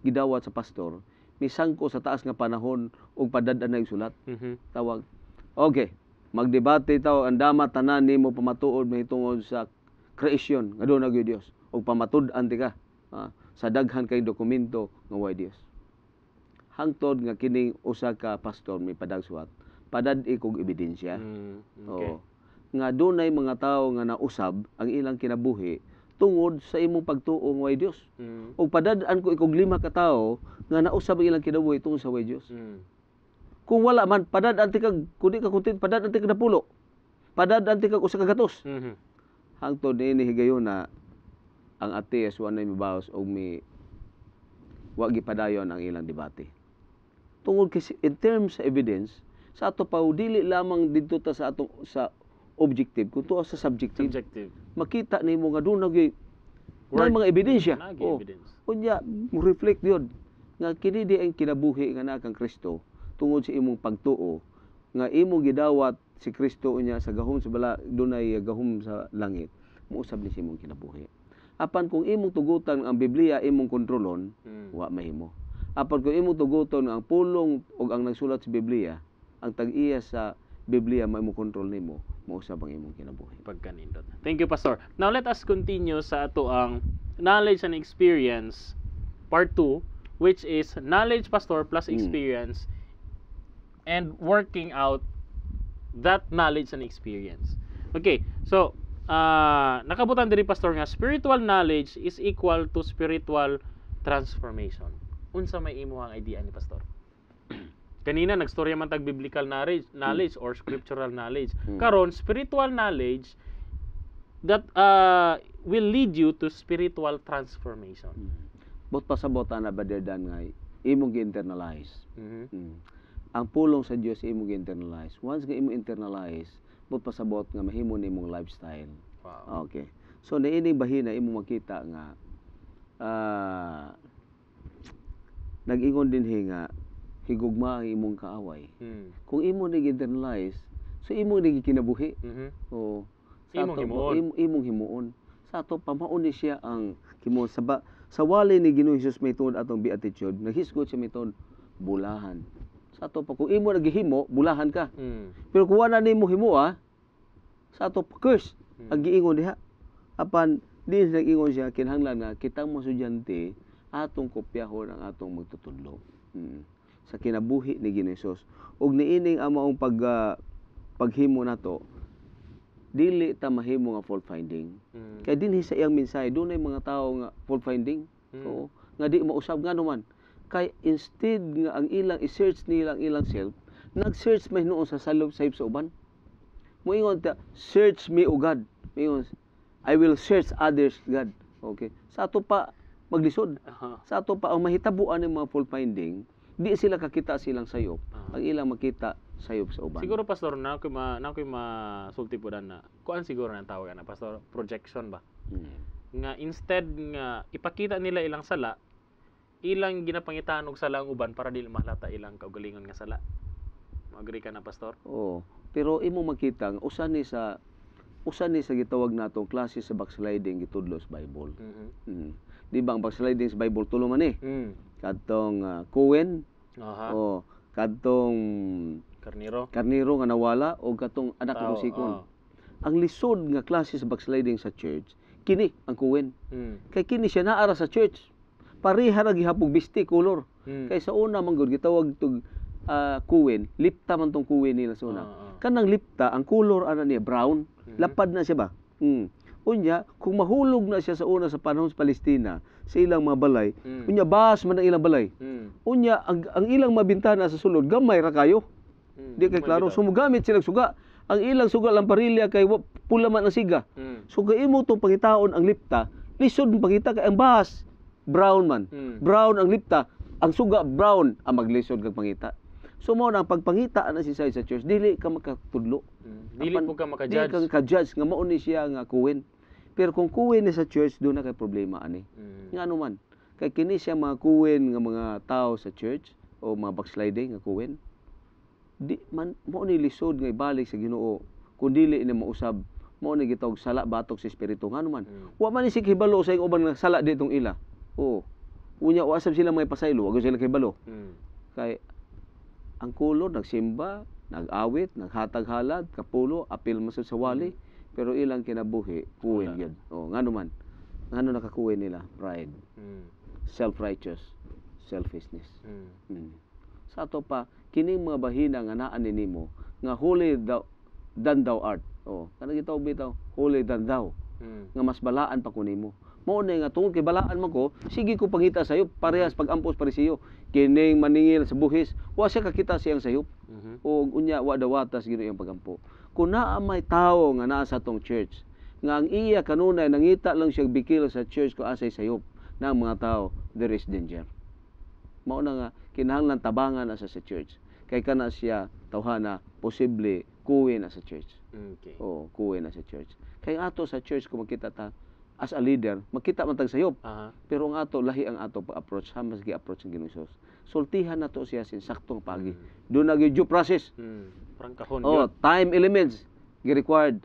gidawat sa pastor misangko sa taas nga panahon ug padad-an na sulat. Tawag. Okay, magdebate taw ang dama tanan nimo pamatuod mahitungod sa creation nga doon na gyud Dios ug pamatud-an ti ka sa daghan kay dokumento nga way Dios. Hangtod nga kining usa ka pastor may padagsuwat padad-i kog ebidensya. Okay. nga dunay mga tawo nga nausab ang ilang kinabuhi tungod sa imong pagtuo nga way Dios. Og padad-an ko ikog 5 ka tawo nga nausab ang ilang kinabuhi tungod sa way Dios. Kung wala man padad-an ti kag kundi ka kuntit padad-an ti kag 10. Padad-an ti kag usa ka gatos. Hangtod niini higayon na ang ateis wa nay mibaos og wa gipadayon ang ilang debate. Tungod kasi in terms sa evidence sa ato pa dili lamang didto ta sa atong sa objective kuto sa subjective. Makita nimo nga dunay mga ebidensya. Evidence. Unya mo reflect yun nga kini di ang kinabuhi nga naa kang Kristo tungod sa imong pagtuo nga imong gidawat si Kristo unya sa gahom sa bala dunay gahom sa langit muusab ni sa imong kinabuhi. Apan kung imong tugutan ang Biblia imong kontrolon, wa mahimo. Apan kung imong tuguton ang pulong ug ang nagsulat sa Biblia, ang tag-iya sa Biblia mahimo kontrol nimo, mausab ang imong kinabuhi. Pagkanindot. Thank you, Pastor. Now let us continue sa ato ang knowledge and experience part 2, which is knowledge, Pastor, plus experience and working out that knowledge and experience. Okay, so nakabutan diri, Pastor, nga spiritual knowledge is equal to spiritual transformation. Unsa may imuhang idea ni Pastor? Kanina nagstorya man tag biblical knowledge or scriptural knowledge. Karon spiritual knowledge that will lead you to spiritual transformation. Bot pasabota na baderdan nga imong gi-internalize. Ang pulong sa Dios imong gi-internalize. Once nga imong internalize, bot pasabot nga mahimo nimong lifestyle. Wow. Okay. So niining bahina imong makita nga nag-ingon dinhi nga higugma ang imong kaaway. Kung imo ni internalize, so imo ni kinabuhi. O sa imong himuon. Sa ato pamaon ni siya ang himuon sa wali ni Ginoong Hesus may tuod atong beatitude, naghisgot siya may tuod bulahan. Sa ato pa kung imo naghihimo, bulahan ka. Pero kung wala nimo himuha, sa ato pa curse ang giingon diha. Apan di nag-ingon siya kinahanglan nga kitang mga estudyante atong kopyahon ang atong magtutudlo. Sa kinabuhi ni Ginoong Hesus. Ug niining ang maong paghimo nato, dili ta mahimo nga fault finding. Kay dinhi sa iyang mensahe dunay mga tawo nga fault finding. Oo, nga di mausab ngano man. Kay instead nga ang ilang i-search nila ang ilang self, nag-search may noon sa salop sa uban. Moingon ta, search me o God. Moingon, I will search others, God. Okay. Sa ato pa maglisod. Sa ato pa ang mahitabuan ng mga fault finding, di sila kakita silang sayop. Ang ilang makita sayop sa uban. Siguro, Pastor, na ko masulti po na kuan siguro nang tawag na, Pastor, projection ba? Nga instead nga ipakita nila ilang sala, ilang ginapangitaan og sala ang uban para dili mahalata ilang kaugalingon nga sala. Mag-agree ka na, Pastor? Oo. Pero imo makita nga usa ni sa gitawag natong klase sa backsliding gitudlo sa Bible. Di ba ang backsliding sa Bible tulo man eh. Kadtong Cohen. O kadtong karniro nga nawala o kadtong anak ng musikon. Ang lisod nga klase sa backsliding sa church kini ang Cohen. Kay kini siya naara sa church. Pareha ra gihapog bisti color. Kay sa una man gud gitawag tug Cohen, lipta man tong Cohen nila sa una. Kanang lipta ang color ana niya brown, lapad na siya ba? Unya kung mahulog na siya sa una sa panahon sa Palestina sa ilang mga balay, unya bas man ang ilang balay. Unya ang ilang mabintana sa sulod gamay ra kayo. Di kay klaro sumugamit sila suga. Ang ilang suga lang parilya kay pula man ang siga. So kay imo tong pangitaon ang lipta, lisod pangita kay ang bahas brown man. Brown ang lipta, ang suga brown ang maglisod kag pangita. So mo nang pagpangita na si sa church, dili ka makatudlo. Dili po ka maka-judge. Dili ka judge nga mao ni siya nga Cohen. Pero kung Cohen ni sa church, do na kay problema ani. Ngano man, kay kini siya mga Cohen nga mga tao sa church o mga backsliding nga Cohen. Di man mo ni lisod nga ibalik sa Ginoo kun dili ni mausab mo ni gitawag sala batok sa espiritu ngano man. Wa man ni sig hibalo sa uban nga sala ditong ila. Oo. Unya wasab sila may pasaylo, wag sila kibalo. Kay ang kulo nagsimba, nag-awit, naghatag halad, kapulo, apil masud sa wali, pero ilang kinabuhi kuwen gyud. Oh, ngano man. Ngano nakakuwen nila? Pride. Self-righteous, selfishness. Sa ato pa kining mga bahina nga naa nimo nga holy than thou art. Kanang gitawag bitaw holier than thou, nga mas balaan pa ko nimo. Mao na nga tungod kay balaan man ko, sige ko pangita sayo parehas pag-ampos parisiyo. Kining maningil sa buhis, wa siya kakita siyang sayop. O unya wa dawatas gino iyang pagampo. Kung naa may tawo nga naa sa tong church, nga ang iya kanunay nangita lang siya bikil sa church ko asay sayop na mga tao, there is danger. Mao na nga kinahanglan tabangan na sa church. Kay kana siya tawhana posible kuwi na sa church. Okay. Kuwi na sa church. Kay ato sa church kung makita ta as a leader, makita man tag sayop. Pero ang ato lahi ang ato pa-approach, hamas gi-approach ang Ginoong Hesus. Sultihan nato siya sin saktong pagi. Doon na due process. Parang kahon Time elements gi-required.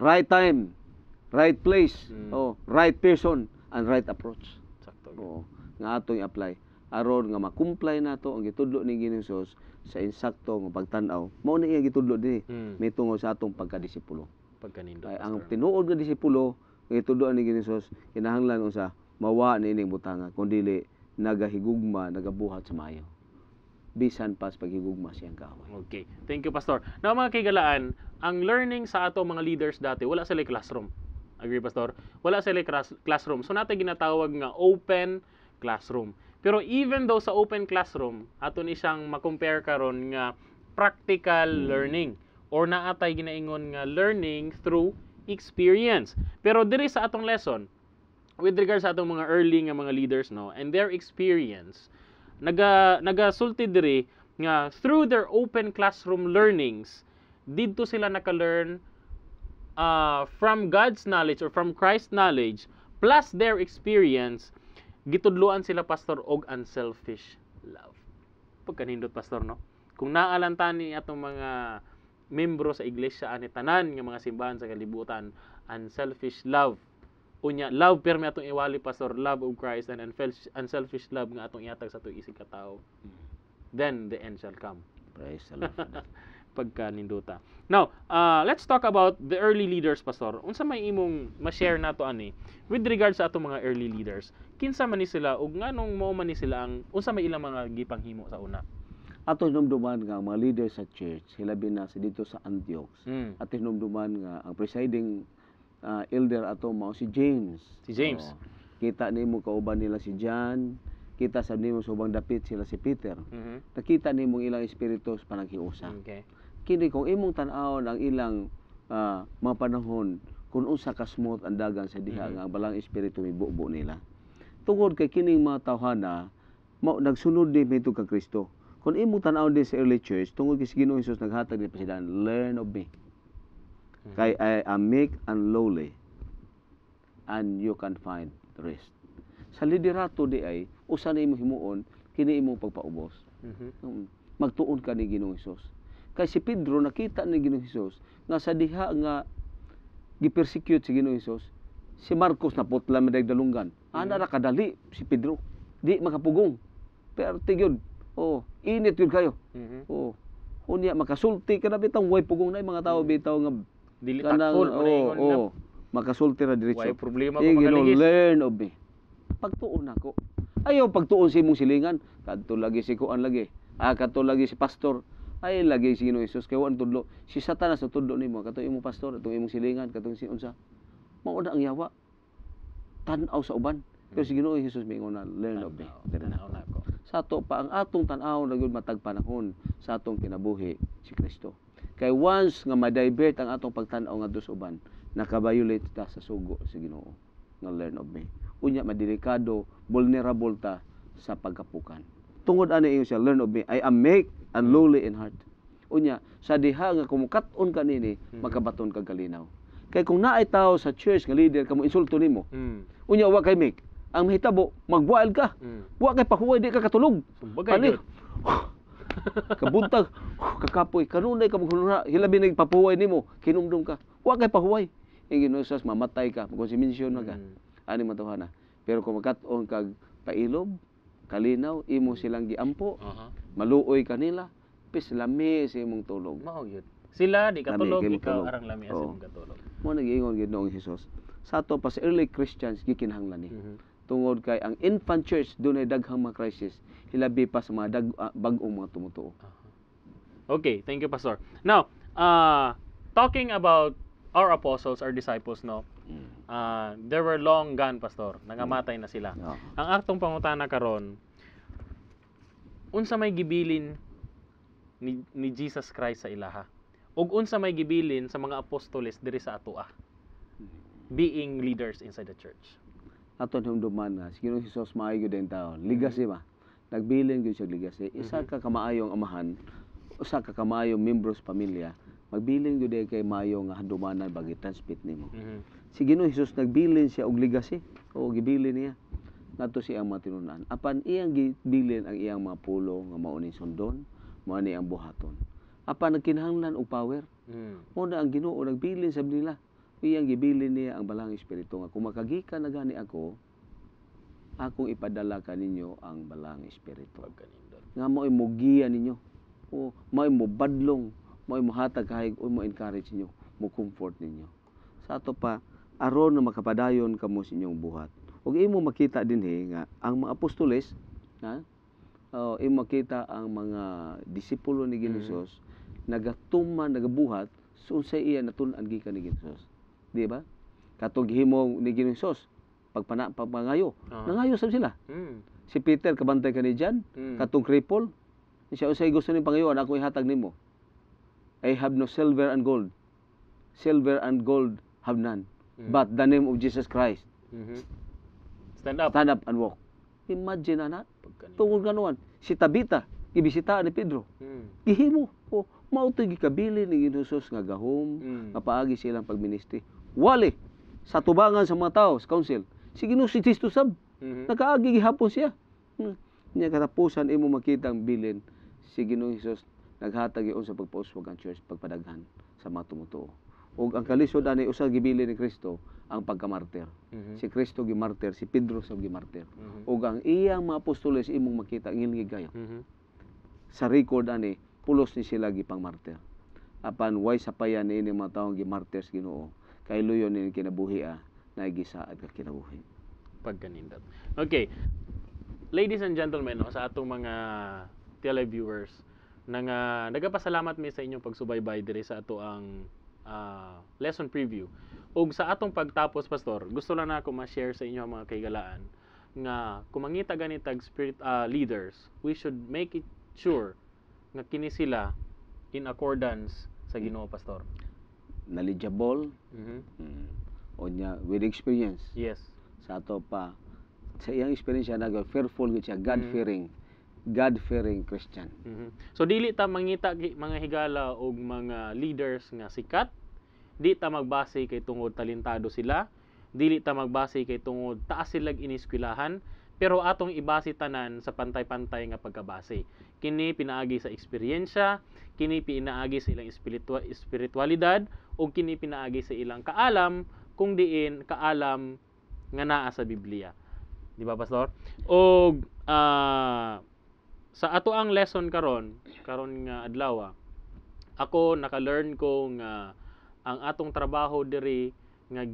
Right time, right place, right person, and right approach. Sakto. Nga ato i-apply aron nga makumplay nato ang gitudlo ni Ginoong Hesus sa insakto nga pagtan-aw. Mao na iya gitudlo dinhi mitungo sa atong pagkadisipulo. Pagkanindo. Ang tinuod nga disipulo gitudloan ni Ginoong Hesus kinahanglan unsa mawa niining butanga kun dili nagahigugma, nagabuhat sa maayo. Bisan pas paghigugma siyang kaaway. Okay. Thank you, Pastor. Now, mga kaigalaan, ang learning sa ato mga leaders dati, wala sila classroom. Agree, Pastor? Wala sila classroom. So, natin ginatawag nga open classroom. Pero even though sa open classroom, ato ni siyang makompare karon nga practical learning or naatay ginaingon nga learning through experience. Pero diri sa atong lesson, with regards sa atong mga early nga mga leaders, no, and their experience, nagasulti diri nga through their open classroom learnings, didto sila naka-learn from God's knowledge or from Christ's knowledge plus their experience, gitudloan sila, Pastor, og unselfish love. Pagkanindot, Pastor, no? Kung naalantan ni atong mga membro sa iglesia ani tanan nga mga simbahan sa kalibutan, unselfish love. Unya, love permi atong iwali, Pastor, love of Christ and unselfish love nga atong ihatag sa atong isig katawo. Then the end shall come. Praise the Lord. Pagkaninduta. Now, let's talk about the early leaders, Pastor. Unsa may imong ma-share nato ani with regards sa atong mga early leaders? Kinsa man ni sila ug nganong mao man ni sila ang unsa may ilang mga gipanghimo sa una? Ato hinumduman nga mga leaders sa church, hilabi na sa dito sa Antioch. At hinumduman nga ang presiding elder ato mao si James. Si James. Kita nimo kauban nila si John, kita sa nimo sa ubang dapit sila si Peter. Nakita nimo ilang espiritu sa panaghiusa. Okay. Kini kung imong tan-awon ang ilang mga panahon kung unsa ka smooth ang dagan sa diha nga ang balang espiritu mibubo nila. Tungod kay kining mga tawhana nagsunod din nito kay Kristo. Kung imong tan-awon din sa early church tungod kay si Ginoong Hesus naghatag ni pasidan, learn of me. Kay I am meek and lowly, and you can find rest. Sa liderato di ay usa na imong himuon kini imong pagpaubos. Magtuon ka ni Ginoong Hesus. Kay si Pedro nakita ni Ginoong Hesus nga sa diha nga gipersecute si Ginoong Hesus, si Marcos naputla man dalunggan. Ana ra kadali si Pedro. Di makapugong. Pero tigyod. Init yun kayo. Unya makasulti ka na bitang way pugong na mga tao bitaw nga dili takful makasulti ra diretso. Way problema pa magaligis. Learn of me. Pagtuon ako. Ayaw pagtuon si imong silingan. Kadto lagi si kuan lagi. Kadto lagi si pastor. Ay lagi si Ginoong Hesus kay wan tudlo. Si Satanas tudlo nimo kadto imong pastor, atong imong silingan, kadtong si unsa. Mao na ang yawa. Tan-aw sa uban. Pero si Ginoong Hesus miingon na learn of me. Sa ato pa ang atong tan-aw na gyud matag panahon sa atong kinabuhi si Kristo. Kay once nga ma-divert ang atong pagtan-aw nga dos uban, naka-violate ta sa sugo si Ginoo nga learn of me. Unya madelikado, vulnerable ta sa pagkapukan. Tungod ani iyo siya learn of me, I am meek and lowly in heart. Unya sa diha nga kumukat-on ka nini, makabaton kag kalinaw. Kay kung naay tao sa church nga leader kamo insulto nimo. Unya wa kay meek. Ang mahitabo magbual ka. Wa kay pahuway di ka katulog. Ani? Kabuntag, kakapoy, kanunay ka maghunura, hilabi nagpapuway nimo, kinumdum ka. Wa kay pahuway. Ginoong Hesus mamatay ka, magkonsimisyon na ka. Ani man tawhana. Pero kung makat-on kag pailob, kalinaw, imo silang giampo, maluoy kanila, pis lami sa imong tulog. Mao gyud. Sila di katulog, ikaw arang lami sa imong katulog. Mo nag-ingon Ginoong Hesus. Sa ato pa sa early Christians gikinahanglan ni. Tungod kay ang infant church dunay daghang mga crisis, hilabi pa sa mga bag-ong mga tumutuo. Okay, thank you, Pastor. Now, talking about our apostles, our disciples, no, they were long gone, pastor. Nangamatay na sila. Oo. Ang atong pangutana karon, unsa may gibilin ni Jesus Christ sa ilaha? Ug unsa may gibilin sa mga apostoles diri sa atoa? Being leaders inside the church. Aton humduman nga si Ginoong Hesus maayo din taon. Legacy ba? Nagbilin gyud siya legacy. Isa ka kamaayong amahan, usa ka kamaayong membros pamilya, magbilin gyud kay maayo nga handumanan bagi transmit nimo. Si Ginoong Hesus nagbilin siya og legacy. O gibilin niya. Ngadto siyang matinunan. Apan iyang gibilin ang iyang mga pulo nga mao ni sundon, mao ni ang buhaton. Apan nagkinahanglan og power. Mo na ang Ginoo nagbilin sa nila. Iyang gibilin niya ang balang espiritu nga kung makagikan na gani ako, akong ipadala kaninyo ang balang espiritu. Nga mo'y mugiya ninyo. O mo'y mubadlong, mo'y muhatag kahig, o mo encourage ninyo, mo comfort ninyo. Sa ato pa, aron na makapadayon kamo sa inyong buhat. Ug imo makita dinhi nga ang mga apostoles, imo makita ang mga disipulo ni Hesus nagatuman, nagabuhat so unsay iya natun-an gikan ni Hesus. Di ba? Katong gihimo ni Ginoong Hesus pagpangayo. Nangayo sab sila. Si Peter kabantay kani Jan, katong cripple, siya unsay gusto ni pangayoan ako ihatag nimo. I have no silver and gold. Silver and gold have none. But the name of Jesus Christ. Stand up. Stand up and walk. Imagine ana. Tungod ganuan, si Tabita gibisita ni Pedro. Gihimo. Mao to gikabili ni Ginoong Hesus nga gahom, nga paagi silang pagministri. Wali sa tubangan sa mga tao sa council. Si Ginoong Kristo sab. Nakaagi gihapon siya. Nya katapusan imo makita ang bilin si Ginoong Hesus naghatag iyon sa pagpauswag ang church pagpadaghan sa mga tumutuo. Ug ang kalisod ani usa gibilin ni Kristo ang pagkamartir. Si Kristo gimartir, si Pedro sab gimartir. Ug ang iyang mga apostoles imong makita ngilngi gayo. Sa record ani pulos ni sila gipang martir. Apan way sapayan ni ini mga taong gimartir sa Ginoo. Kay luyon ni kinabuhi na gisaad ka kinabuhi. Pagganindot. Okay. Ladies and gentlemen, sa atong mga televiewers nagapasalamat mi sa inyong pagsubaybay diri sa ato ang lesson preview. Ug sa atong pagtapos, pastor, gusto lang nako ma-share sa inyo ang mga kaigalaan nga kung mangita ganitag spirit leaders, we should make it sure nga kini sila in accordance sa Ginoo, pastor. Knowledgeable, onya with experience. Yes. Sa ato pa sa iyang experience naga fearful gid siya, God-fearing Christian. So dili ta mangita mga higala og mga leaders nga sikat, di ta magbase kay tungod talentado sila, dili ta magbase kay tungod taas sila iniskwelahan, pero atong ibase tanan sa pantay-pantay nga pagkabase. Kini pinaagi sa eksperyensya, kini pinaagi sa ilang espiritualidad, o kini pinaagi sa ilang kaalam, kung diin kaalam nga naa sa Biblia. Di ba, pastor? O sa ato ang lesson karon nga adlaw, ako naka-learn ko nga ang atong trabaho diri nga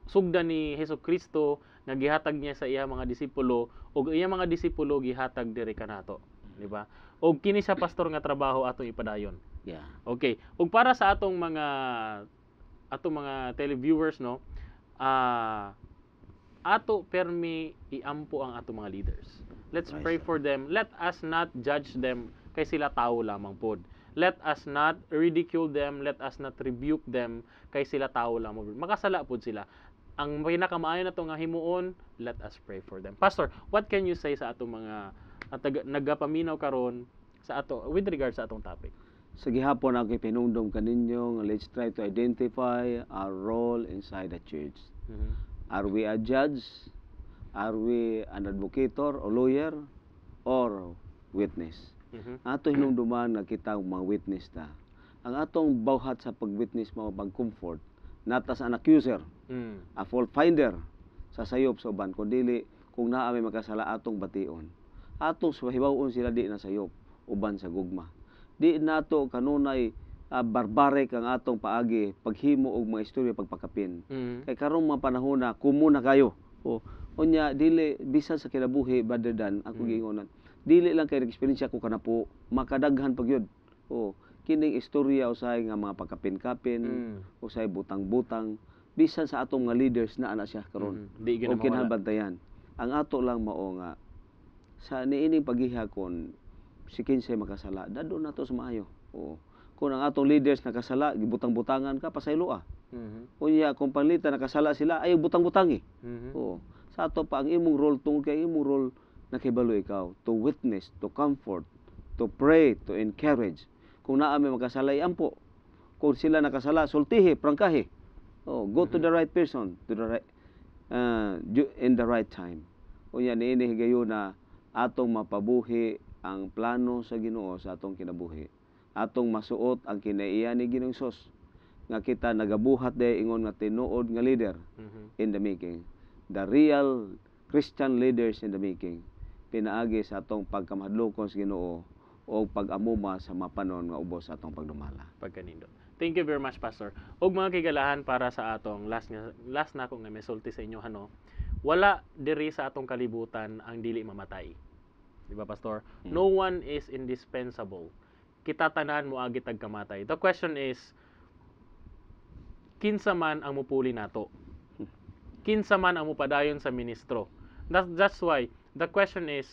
sugdan ni Hesukristo nga gihatag niya sa iya mga disipulo ug iya mga disipulo gihatag diri kanato, di ba? Og kini sa pastor nga trabaho atong ipadayon. Yeah. Okay. Ug para sa atong mga televiewers, no, ato permi iampo ang atong mga leaders. Let's pray for them. Let us not judge them kay sila tao lamang pod. Let us not ridicule them, let us not rebuke them kay sila tao lamang pod. Makasala pod sila. Ang pinakamaayo na to nga himuon, let us pray for them. Pastor, what can you say sa atong mga nagapaminaw karon sa ato with regard sa atong topic? Sa gihapon ako pinungdom kaninyo, let's try to identify our role inside the church. Are we a judge? Are we an advocator or lawyer or witness? Ato hinungduman nga kita mga witness ta. Ang atong bawhat sa pag-witness mao pag-comfort, not as an accuser, a fault finder sa sayop sa uban, kundi kung naa may makasala atong bation. Atong hibaw-on sila di na sayop uban sa gugma. Di nato kanunay barbaric ang atong paagi paghimo og mga istorya pagpakapin. Kay karong mga panahon na kumuna kayo. Unya dili bisan sa kinabuhi rather than ako giingonan. Dili lang kay experience ko kana po makadaghan pag yun. kining istorya usahay nga mga pagkapin-kapin, usahay butang-butang, bisan sa atong mga leaders na ana siya karon. Di O ginamawala. kinahangbantayan. Ang ato lang mao nga sa niining paghihakon si kinsay makasala, dado na to sa maayo. O kung ang atong leaders nakasala, gibutang-butangan ka pasaylo ah. Unya kung panlita nakasala sila, ay butang-butangi. O sa ato pa ang imong role tungod kay imong role nakibalo ikaw to witness, to comfort, to pray, to encourage. Kung naa may makasala, ampo. Kung sila nakasala, sultihi, prangkahi. Oh, go to the right person, to the right in the right time. O yan ini higayon na atong mapabuhi ang plano sa Ginoo sa atong kinabuhi. Atong masuot ang kinaiya ni Ginoong Sos nga kita nagabuhat day ingon nga tinuod nga leader in the making. The real Christian leaders in the making. Pinaagi sa atong pagkamahadlokon sa Ginoo o pag-amuma sa mapanon nga ubos sa atong pagdumala. Pagkanindot. Thank you very much, Pastor. Og mga kigalahan para sa atong last na akong nga misulti sa inyo ano. Wala diri sa atong kalibutan ang dili mamatay. Di ba, Pastor? No one is indispensable. Kita tanan mo agi tag kamatay. The question is, kinsa man ang mupuli nato? Kinsa man ang mupadayon sa ministro? That's why the question is,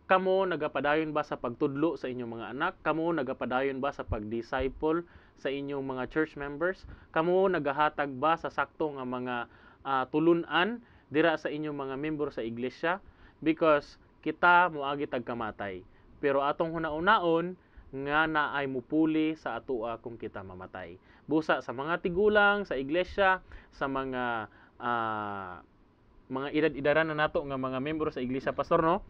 kamo nagapadayon ba sa pagtudlo sa inyong mga anak? Kamo nagapadayon ba sa pag-disciple sa inyong mga church members? Kamo nagahatag ba sa sakto nga mga tulunan dira sa inyong mga membro sa iglesia? Because kita moagi tag kamatay. Pero atong hunaon nga naay mupuli sa atoa kung kita mamatay. Busa sa mga tigulang sa iglesia, sa mga edad-idaran na nato nga mga membro sa iglesia, Pastor, no?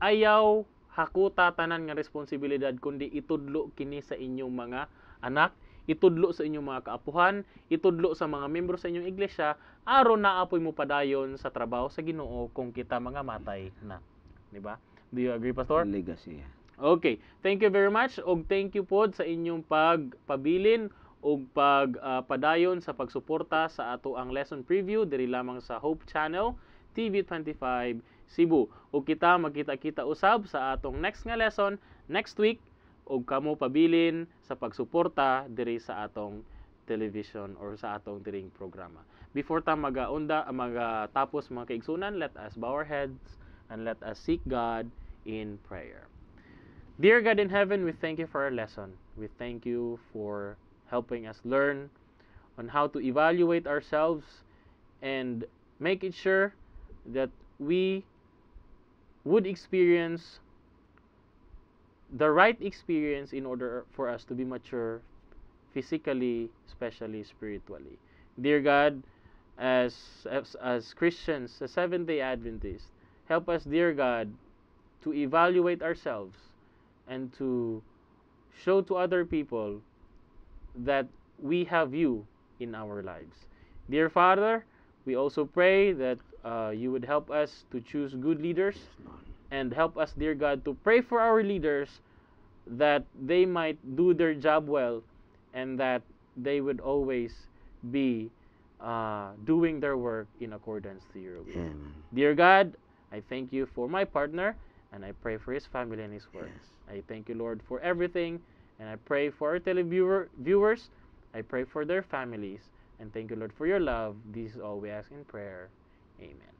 Ayaw hakuta tanan nga responsibilidad kundi itudlo kini sa inyong mga anak, itudlo sa inyong mga kaapuhan, itudlo sa mga membro sa inyong iglesia aron naapoy mo padayon sa trabaho sa Ginoo kung kita mga matay na, di ba? Do you agree, Pastor? Legacy. Okay, thank you very much og thank you pod sa inyong pagpabilin og pagpadayon sa pagsuporta sa ato ang lesson preview diri lamang sa Hope Channel TV25 Cebu. Ug kita magkita-kita usab sa atong next nga lesson next week ug kamo pabilin sa pagsuporta diri sa atong television or sa atong diring programa. Before ta magatapos mga kaigsunan, let us bow our heads and let us seek God in prayer. Dear God in heaven, we thank you for our lesson. We thank you for helping us learn on how to evaluate ourselves and making sure that we would experience the right experience in order for us to be mature physically, especially spiritually. Dear God, as Christians, as Seventh-day Adventists, help us, dear God, to evaluate ourselves and to show to other people that we have you in our lives. Dear Father, we also pray that you would help us to choose good leaders and help us, dear God, to pray for our leaders that they might do their job well and that they would always be doing their work in accordance to your will. Amen. Dear God, I thank you for my partner and I pray for his family and his work. Yes. I thank you, Lord, for everything, and I pray for our viewers. I pray for their families, and thank you, Lord, for your love. This is all we ask in prayer. Amen.